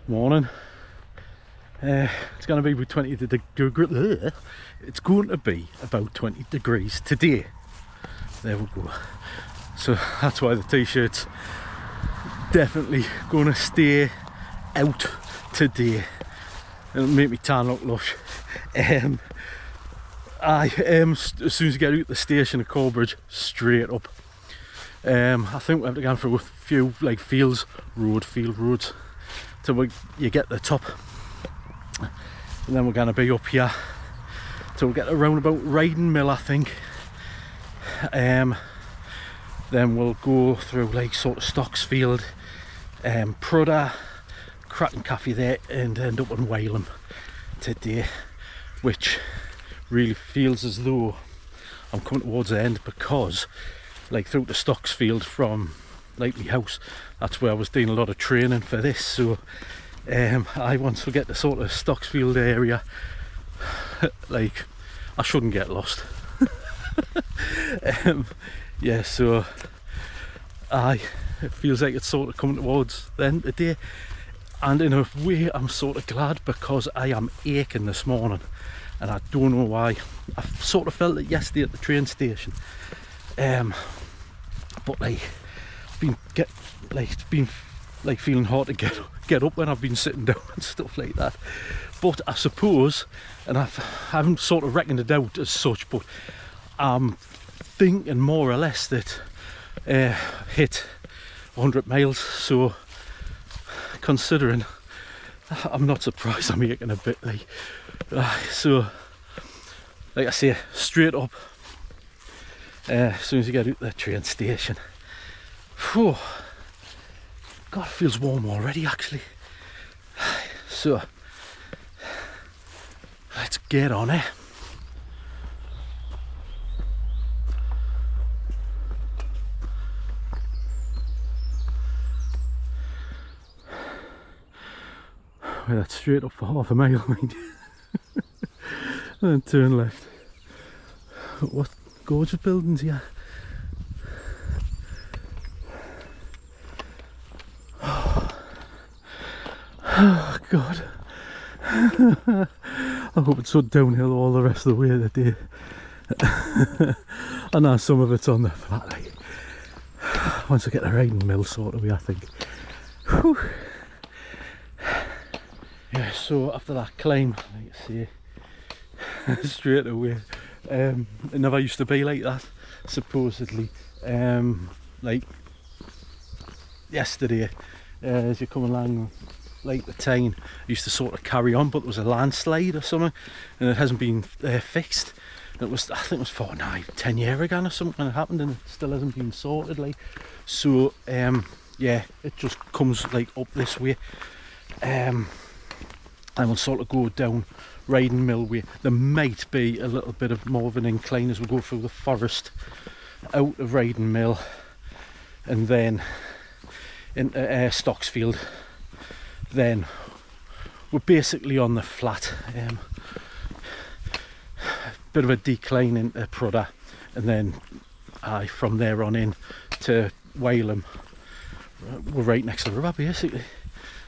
Morning. It's going to be about 20 degrees. It's going to be about 20 degrees today. There we go. So that's why the t-shirt's definitely going to stay out today. It'll make me tan look lush. As soon as you get out the station at Corbridge, straight up. I think we have to go for a few like field roads till you get the top, and then we're going to be up here till we get around about Haydon Mill, I think. Then we'll go through like sort of Stocksfield, Prudhoe, cracking cafe there, and end up in Wylam today, which really feels as though I'm coming towards the end, because like through to Stocksfield from Lightly House, that's where I was doing a lot of training for this. So once we get to sort of Stocksfield area, like I shouldn't get lost. Yeah, so it feels like it's sort of coming towards the end of the day, and in a way I'm sort of glad, because I am aching this morning and I don't know why. I sort of felt it yesterday at the train station, but like it's been feeling hard to get up when I've been sitting down and stuff like that. But I suppose, and I haven't sort of reckoned it out as such, but I'm thinking more or less that hit 100 miles. So considering, I'm not surprised I'm aching a bit. So like I say, straight up as soon as you get out the train station. Whew. God, it feels warm already actually. So let's get on it. Well, that's straight up for half a mile, mind you. And then turn left. What gorgeous buildings here. Oh God. I hope it's so downhill all the rest of the way today. I know some of it's on the flat, like. Once I get the Haydon Mill sort of way, I think. Whew. Yeah, so after that climb, like I say, straight away, it never used to be like that, supposedly. Like yesterday, as you're coming along River Tyne, used to sort of carry on, but there was a landslide or something, and it hasn't been fixed. It was, I think it was 10 years ago or something when it happened, and it still hasn't been sorted. Like, so yeah, it just comes like up this way, and we'll sort of go down Haydon Mill way. There might be a little bit of more of an incline as we go through the forest out of Haydon Mill, and then into Stocksfield. Then we're basically on the flat. Bit of a decline into Prudhoe, and then from there on in to Wylam. We're right next to the river basically.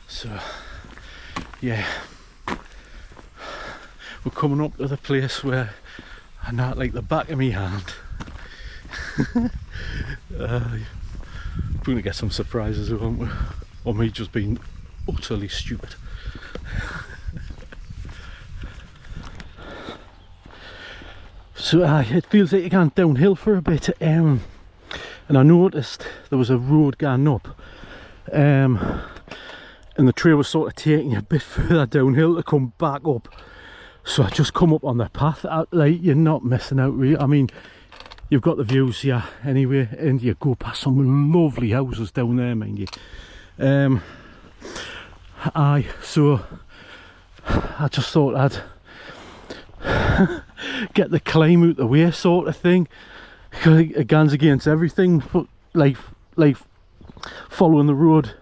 So yeah, we're coming up to the place where I know it like the back of my hand. We're going to get some surprises, won't we? Or me just being utterly stupid. So it feels like you're going downhill for a bit, and I noticed there was a road going up, and the trail was sort of taking a bit further downhill to come back up. So I just come up on the path. Like, you're not missing out really. I mean, you've got the views here anyway, and you go past some lovely houses down there, mind you. So I just thought I'd get the climb out the way, sort of thing, because it guns against everything, like following the road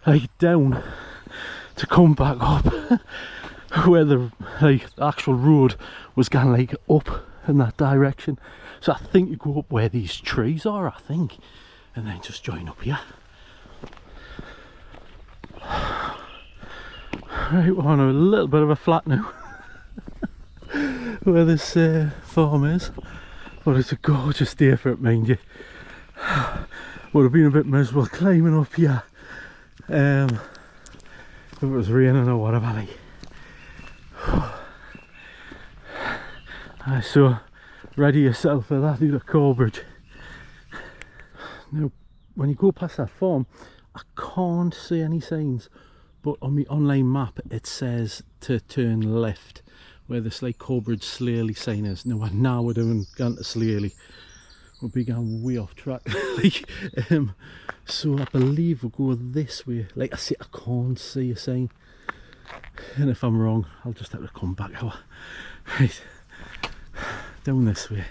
like down to come back up where the actual road was going like up in that direction. So I think you go up where these trees are, I think, and then just join up here. Right, we're on a little bit of a flat now where this farm is, but it's a gorgeous day for it, mind you. Would have been a bit miserable climbing up here if it was raining or whatever, like. So ready yourself for that either Corbridge. Now when you go past that farm, I can't see any signs, but on the online map it says to turn left where this like Corbridge Slaley sign is. Now we're going to Slaley. We'll be going way off track. Like, so I believe we'll go this way. Like I say, I can't see a sign, and if I'm wrong I'll just have to come back out. Right, down this way.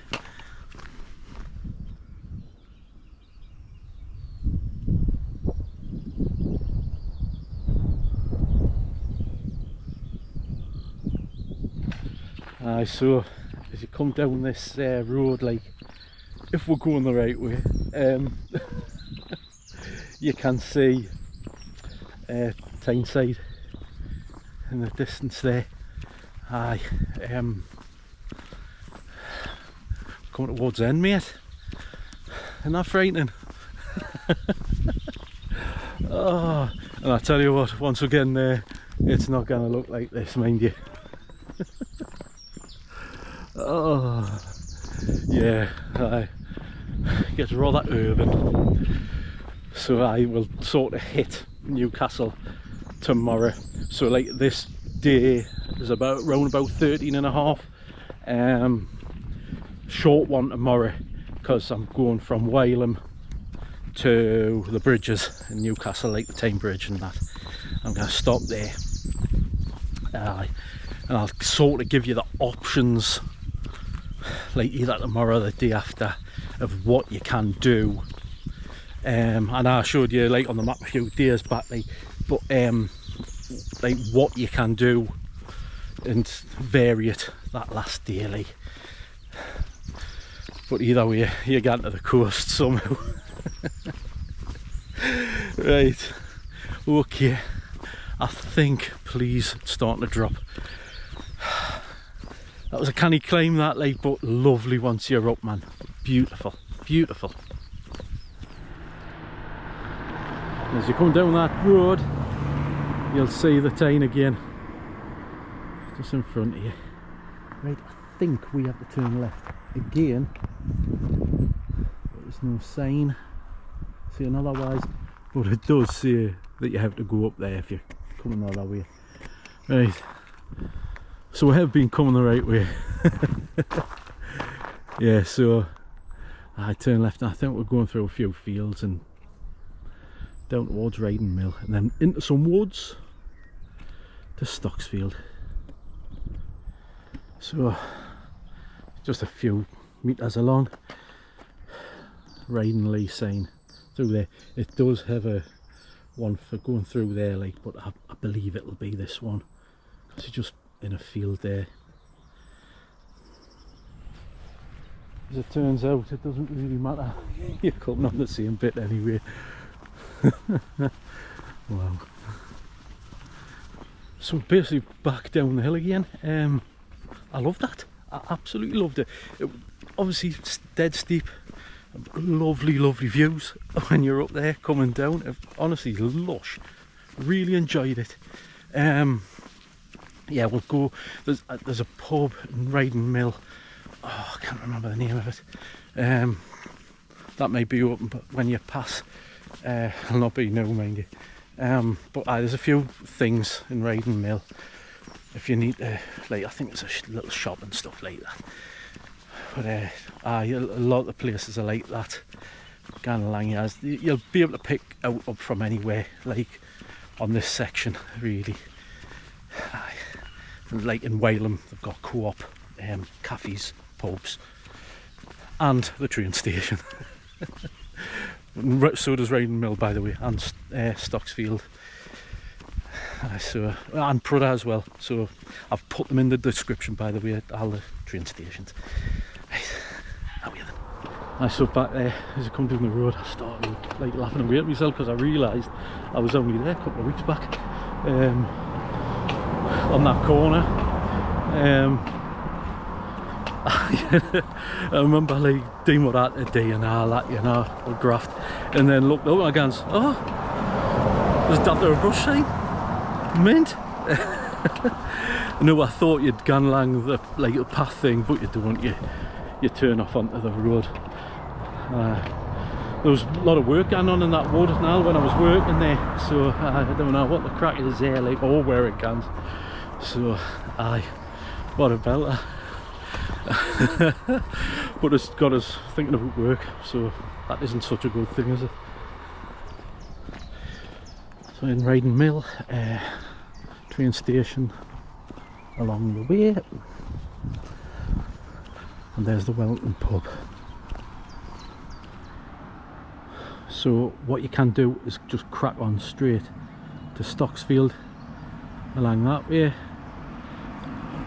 So as you come down this road, like if we're going the right way, you can see Tyneside in the distance there. Coming towards the end, mate. Isn't that frightening? Oh, and I tell you what, once we get in there, it's not going to look like this, mind you. Oh, yeah, it gets rather urban. So I will sort of hit Newcastle tomorrow. So like this day is around about 13 and a half. Short one tomorrow because I'm going from Wylam to the bridges in Newcastle, like the Tyne Bridge and that. I'm going to stop there. And I'll sort of give you the options, like either tomorrow or the day after, of what you can do. And I showed you like on the map a few days back, like, but like what you can do and vary it that last day, like. But either way, you're getting to the coast somehow. Right, okay, I think, please, it's starting to drop. That was a canny climb, that, like, but lovely once you're up, man. Beautiful, beautiful. As you come down that road, you'll see the Tyne again, just in front of you. Right, I think we have to turn left again. There's no sign saying otherwise, but it does say that you have to go up there if you're coming the other way. Right, so we have been coming the right way. Yeah, so I turn left and I think we're going through a few fields and down towards Haydon Mill and then into some woods to Stocksfield. So just a few metres along. Haydon Lee sign through there. It does have a one for going through there, like, but I believe it'll be this one because it's just in a field there. As it turns out, it doesn't really matter. You're coming on the same bit anyway. Wow. So basically back down the hill again. I loved that. I absolutely loved it. Obviously it's dead steep. Lovely, lovely views when you're up there coming down. Honestly, lush. Really enjoyed it. Yeah, we'll go. There's a pub in Haydon Mill. Oh, I can't remember the name of it. That may be open, but when you pass, it'll not be now, mind you. But there's a few things in Haydon Mill if you need to, like, I think there's a little shop and stuff like that. But a lot of the places are like that. Kind of lanyards. You'll be able to pick out up from anywhere, like on this section, really. And like in Wylam, they've got co-op, cafes, pubs, and the train station. So does Haydon Mill, by the way, and Stocksfield. So, and Prudhoe as well. So I've put them in the description, by the way, at all the train stations. Right, how are you then? So back there, as I come down the road, I started like laughing away at myself because I realised I was only there a couple of weeks back. on that corner. I remember like doing what I had to do and all that, you know, the graft, and then looked up and I goes, oh, there's Daft a brush sign, mint. No, I thought you'd gone along the like a path thing, but you don't. You turn off onto the road. There was a lot of work going on in that wood now when I was working there, so I don't know what the crack is there, like, or where it goes. So, aye, what a belter. But it's got us thinking about work, so that isn't such a good thing, is it? So in Haydon Mill, train station along the way, and there's the Wellington pub. So what you can do is just crack on straight to Stocksfield along that way,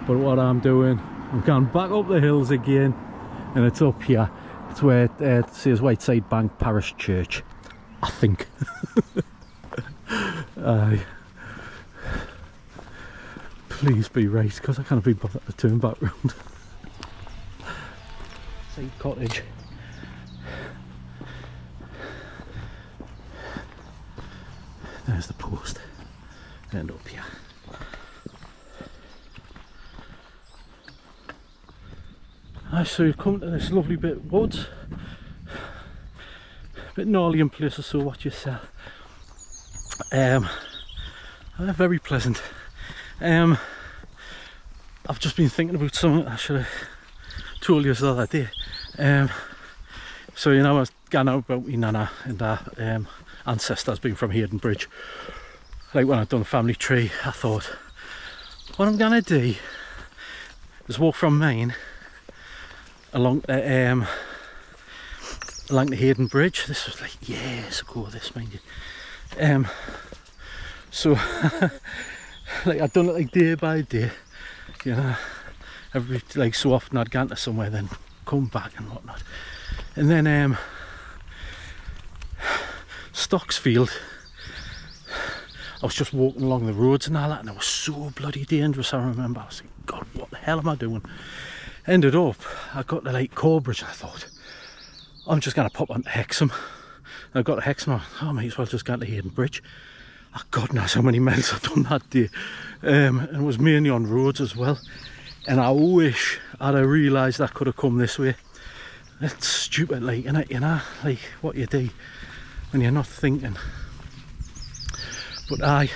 but what I'm doing, I'm going back up the hills again, and it's up here. It's where it says Whiteside Bank Parish Church, I think. Please be right, because I can't be bothered to turn back round. Side cottage. There's the post, and up here. So you come to this lovely bit of woods, a bit gnarly in places, so watch yourself. Very pleasant. I've just been thinking about something I should have told you the other day. So you know, I was going out about my nana and our ancestors being from Haydon Bridge. Like when I'd done the family tree, I thought, what I'm gonna do is walk from mine along the Haydon Bridge. This was like years ago, this, mind you. So like I'd done it like day by day, you know, every like so often I'd gone to somewhere, then come back and whatnot. And then Stocksfield, I was just walking along the roads and all that, and it was so bloody dangerous. I remember I was thinking, God, what the hell am I doing? Ended up, I got to like Corbridge, and I thought, I'm just going to pop onto Hexham. And I got to Hexham, I thought, I might as well just go to Haydon Bridge. Oh, God knows how many miles I've done that day. And it was mainly on roads as well. And I wish I'd have realised I could have come this way. It's stupid, like, innit, you know, like what you do when you're not thinking. But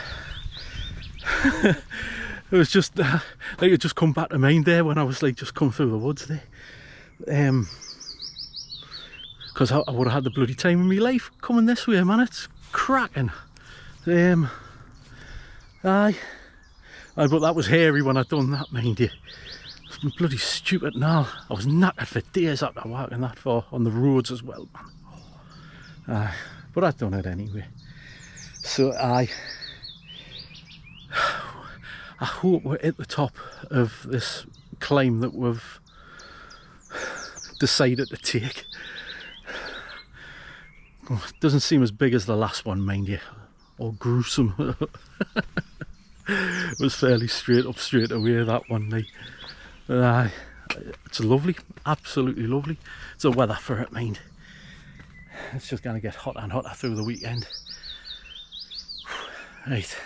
it was just like it just come back to mind there when I was like just come through the woods there. Because I would have had the bloody time of my life coming this way, man. It's cracking. But that was hairy when I done that, mind you. It's bloody stupid now. I was knackered for days after walking that far on the roads as well, man. But I'd done it anyway. So I hope we're at the top of this climb that we've decided to take. It doesn't seem as big as the last one, mind you, or gruesome. It was fairly straight up straight away, that one, like. It's lovely, absolutely lovely. It's the weather for it, mind. It's just going to get hotter and hotter through the weekend. Right,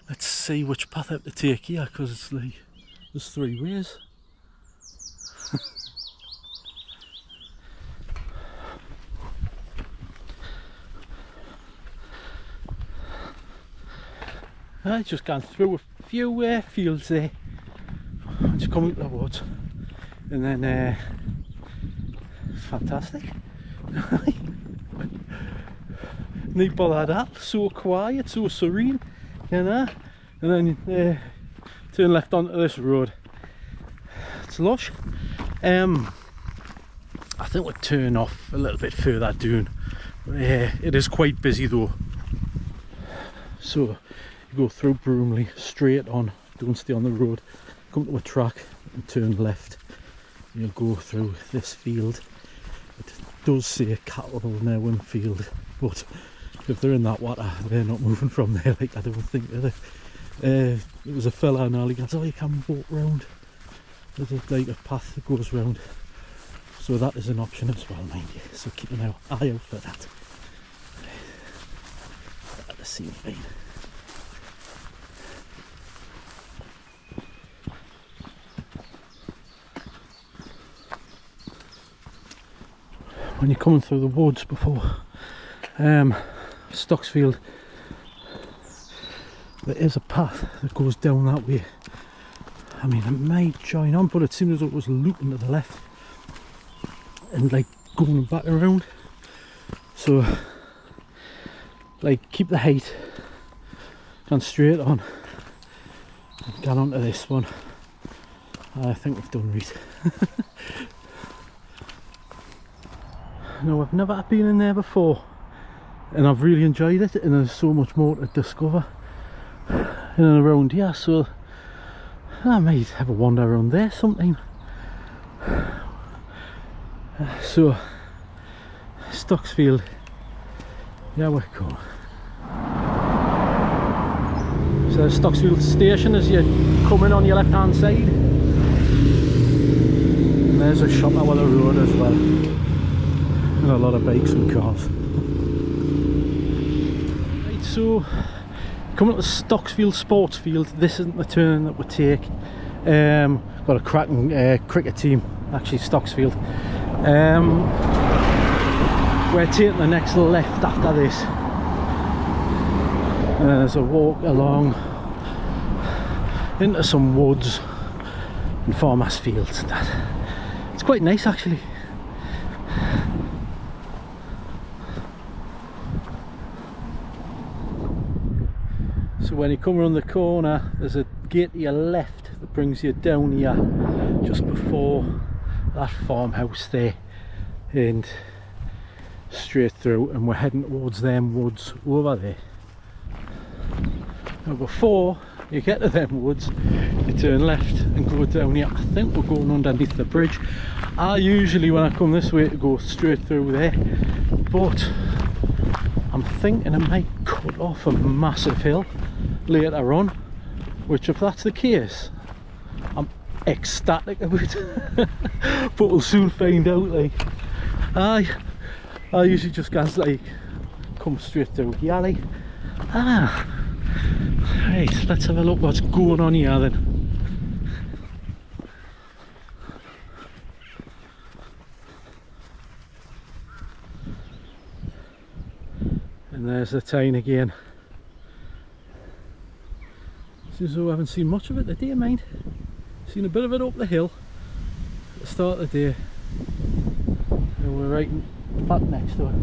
let's see which path I have to take here, because it's like there's three ways. I've just gone through a few fields there. Just come out the woods, and then fantastic. Need bother that, so quiet, so serene, you know. And then turn left onto this road. It's lush. I think we'll turn off a little bit further down. It is quite busy though. So you go through Broomley, straight on, don't stay on the road, come to a track and turn left. You'll go through this field. It does say cattle now in field, but if they're in that water, they're not moving from there, like I don't think, are they? It was a fella and all, he goes, oh, you can walk round. There's like a path that goes round. So that is an option as well, mind you. So keep an eye out for that. That seems fine. When you're coming through the woods before Stocksfield, there is a path that goes down that way. I mean, it might join on, but it seems as though it was looping to the left and like going back around. So like keep the height, gone straight on and gone onto this one. I think we've done right. No, I've never been in there before and I've really enjoyed it, and there's so much more to discover in and around here, so I might have a wander around there sometime. So Stocksfield, yeah, we go. So Stocksfield station as you come in on your left hand side, and there's a shop out on the road as well, and a lot of bikes and cars. Right, so coming to the Stocksfield sports field, this isn't the turn that we take. Got a cracking cricket team, actually, Stocksfield. We're taking the next left after this. And there's a walk along into some woods and farmers' fields. It's quite nice, actually. So when you come around the corner, there's a gate to your left that brings you down here just before that farmhouse there, and straight through, and we're heading towards them woods over there. Now before you get to them woods, you turn left and go down here. I think we're going underneath the bridge. I usually, when I come this way, go straight through there, but I'm thinking I might cut off a massive hill later on, which if that's the case, I'm ecstatic about. But we'll soon find out. Like I usually just guys like come straight through here, like. Right, let's have a look what's going on here then. And there's the Tyne again. Seems as though I haven't seen much of it today, mind. Seen a bit of it up the hill at the start of the day, and we're right back next to it.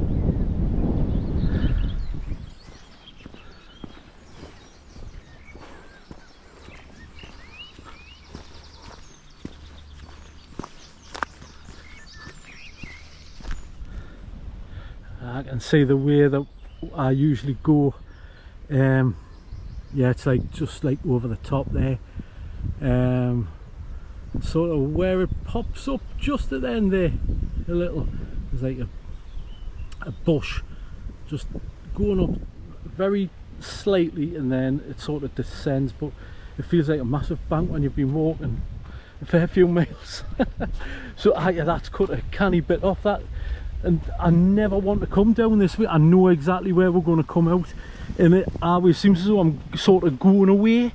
I can see the way that I usually go. Yeah, it's like just like over the top there, sort of where it pops up just at the end there a little. There's like a bush just going up very slightly, and then it sort of descends, but it feels like a massive bank when you've been walking a fair few miles. So that's cut a canny bit off that, and I never want to come down this way. I know exactly where we're going to come out, and it always seems as though I'm sort of going away,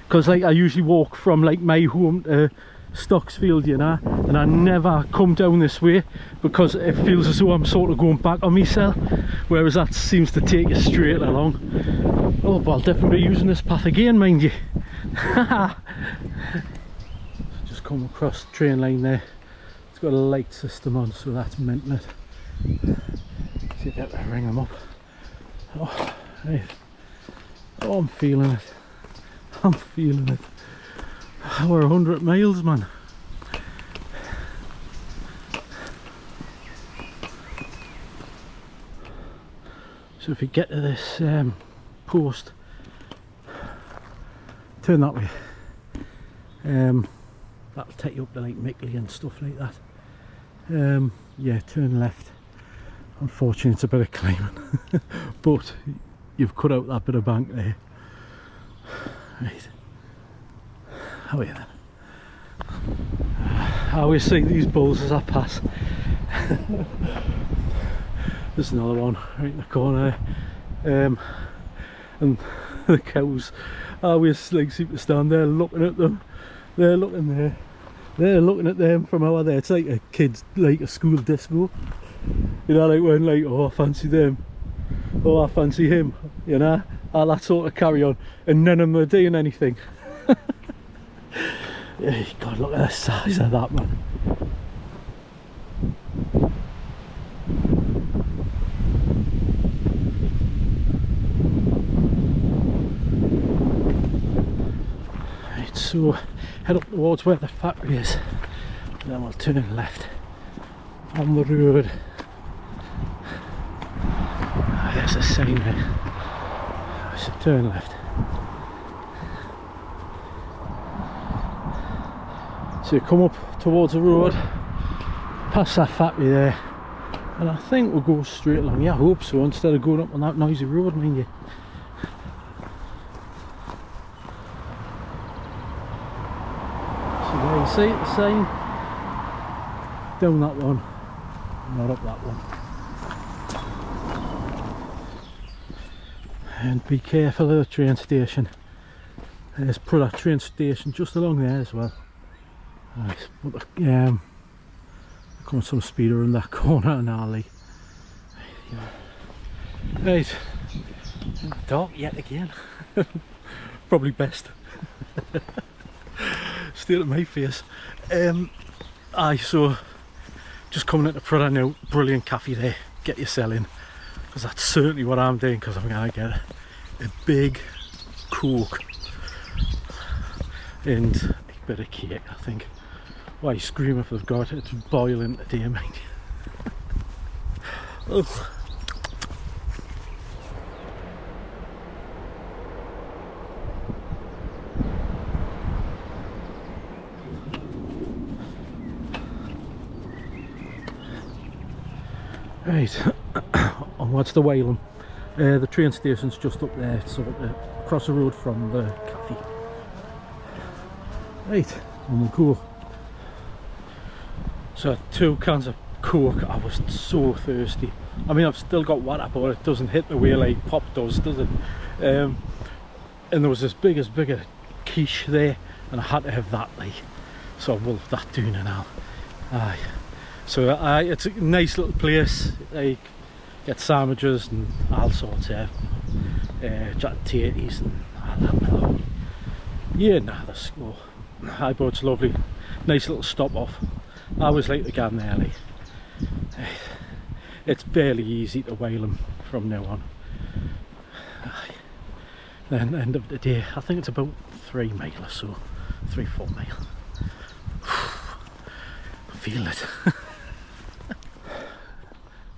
because like I usually walk from like my home to Stocksfield, you know, and I never come down this way because it feels as though I'm sort of going back on myself, whereas that seems to take you straight along. Oh, but I'll definitely be using this path again, mind you. Just come across the train line there. It's got a light system on, so that's meant it. See if I can ring them up. Oh, right. Oh, I'm feeling it. I'm feeling it. We're 100 miles, man. So if you get to this post, turn that way. That'll take you up to like Mickley and stuff like that. Yeah, turn left. Unfortunately, it's a bit of climbing, but you've cut out that bit of bank there. Right. Oh yeah. I always see these bulls as I pass. There's another one right in the corner. And the cows, I always like seem to stand there looking at them. They're looking there. They're looking at them from over there. It's like a kid's, like a school disco. You know, like when like, oh I fancy them. Oh I fancy him. You know, all that sort of carry on. And none of them are doing anything. Yeah, God, look at the size of that, man. Right, so head up towards where the factory is, and then we'll turn left on the road. Oh, there's a sign there. I should turn left. So you come up towards the road, past that factory there, and I think we'll go straight along. Yeah, I hope so, instead of going up on that noisy road, mind you. So there you see the sign, down that one, not up that one. And be careful of the train station. There's Prudhoe train station just along there as well. Right, but there comes some speeder in that corner and alley. Right, in the dark yet again. Probably best. Still at my face. So just coming into Prudhoe now, brilliant cafe there. Get your sell in, because that's certainly what I'm doing, because I'm gonna get a big Coke and a bit of cake, I think. Why scream if they've got it? It's boiling today, mate. Ugh. Right, onwards to Wylam. The train station's just up there, sort of across the road from the cafe. Right, and we'll go. So 2 cans of Coke. I was so thirsty. I mean, I've still got water, but it doesn't hit the way like pop does it? And there was this bigger quiche there, and I had to have that, like, so I wolfed that down and all. Aye. So it's a nice little place. Like, get sandwiches and all sorts of jack tatties and all that. Yeah, nah, that's cool. Aye, but it's lovely. Nice little stop off. I always like to go there, like. It's barely easy to Wylam from now on. Then end of the day, I think it's about 3 mile or so, 3-4 mile. I feel it.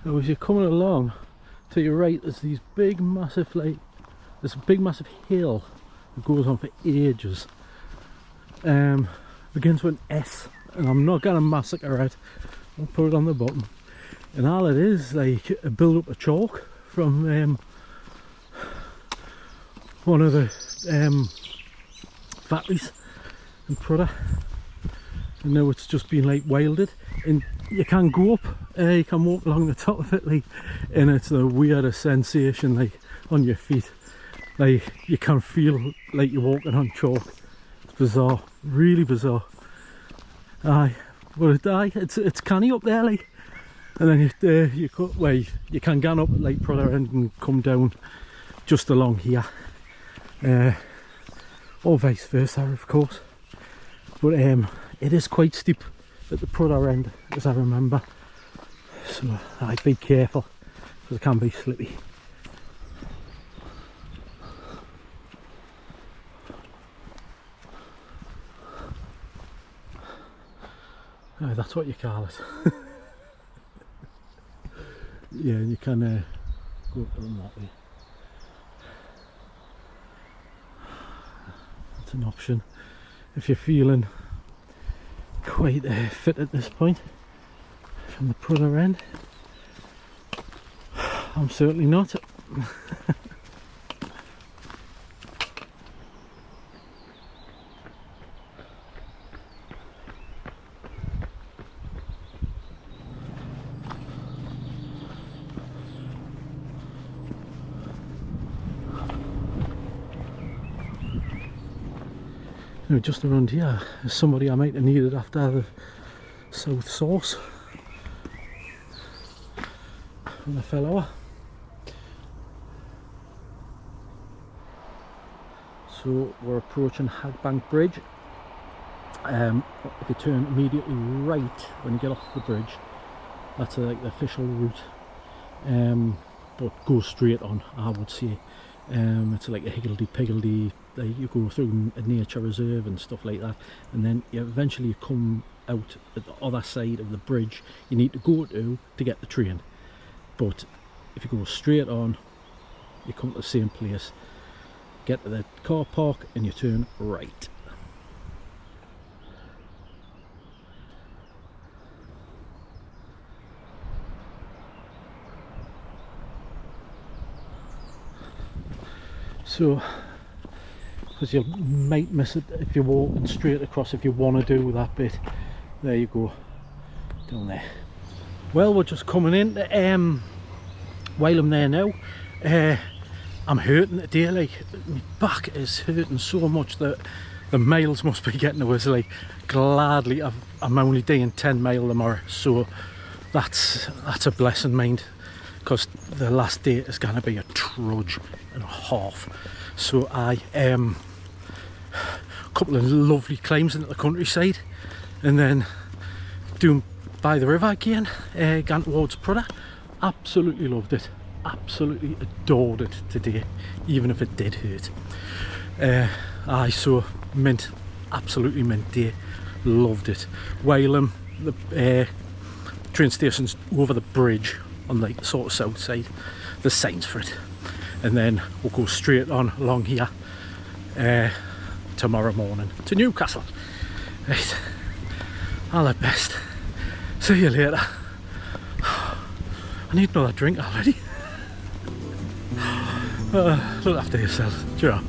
Now as you're coming along, to your right there's these big massive, like, there's a big massive hill that goes on for ages. Begins with an S, and I'm not gonna massacre it. I'll put it on the bottom. And all it is, like a build up of chalk from one of the factories in Prudhoe, and now it's just been like wilded. And you can go up, you can walk along the top of it, like, and it's the weirdest sensation, like, on your feet. Like, you can feel like you're walking on chalk. It's bizarre, really bizarre. Aye, but it's canny up there, like. And then you can go up at like Prudhoe end and come down just along here, or vice versa, of course. But it is quite steep at the Prudhoe end, as I remember. So I'd be careful, because it can be slippy. That's what you call it. Yeah, and you can go up them that way. That's an option if you're feeling quite fit at this point from the Prudhoe end. I'm certainly not. Now just around here is somebody I might have needed after the south source when I fell over. So we're approaching Haydon Bridge. If you turn immediately right when you get off the bridge, that's like the official route, but go straight on, I would say. It's like a higgledy-piggledy, like you go through a nature reserve and stuff like that, and then you eventually come out at the other side of the bridge you need to go to get the train. But if you go straight on, you come to the same place, get to the car park and you turn right. So, because you might miss it if you're walking straight across, if you want to do that bit, there you go, down there. Well, we're just coming in to Wylam there now. I'm hurting today, like my back is hurting so much that the miles must be getting to us. Like gladly, I'm only doing 10 mile tomorrow, so that's a blessing, mind, because the last day is going to be a trudge and a half. So a couple of lovely climbs into the countryside, and then doing by the river again, going towards Prudhoe. Absolutely loved it, absolutely adored it today, even if it did hurt. So mint, absolutely mint day, loved it. Wylam, the train station's over the bridge on like the sort of south side, there's signs for it, and then we'll go straight on along here tomorrow morning to Newcastle. Right, all the best, see you later. I need another drink already. Look after yourself. Ciao.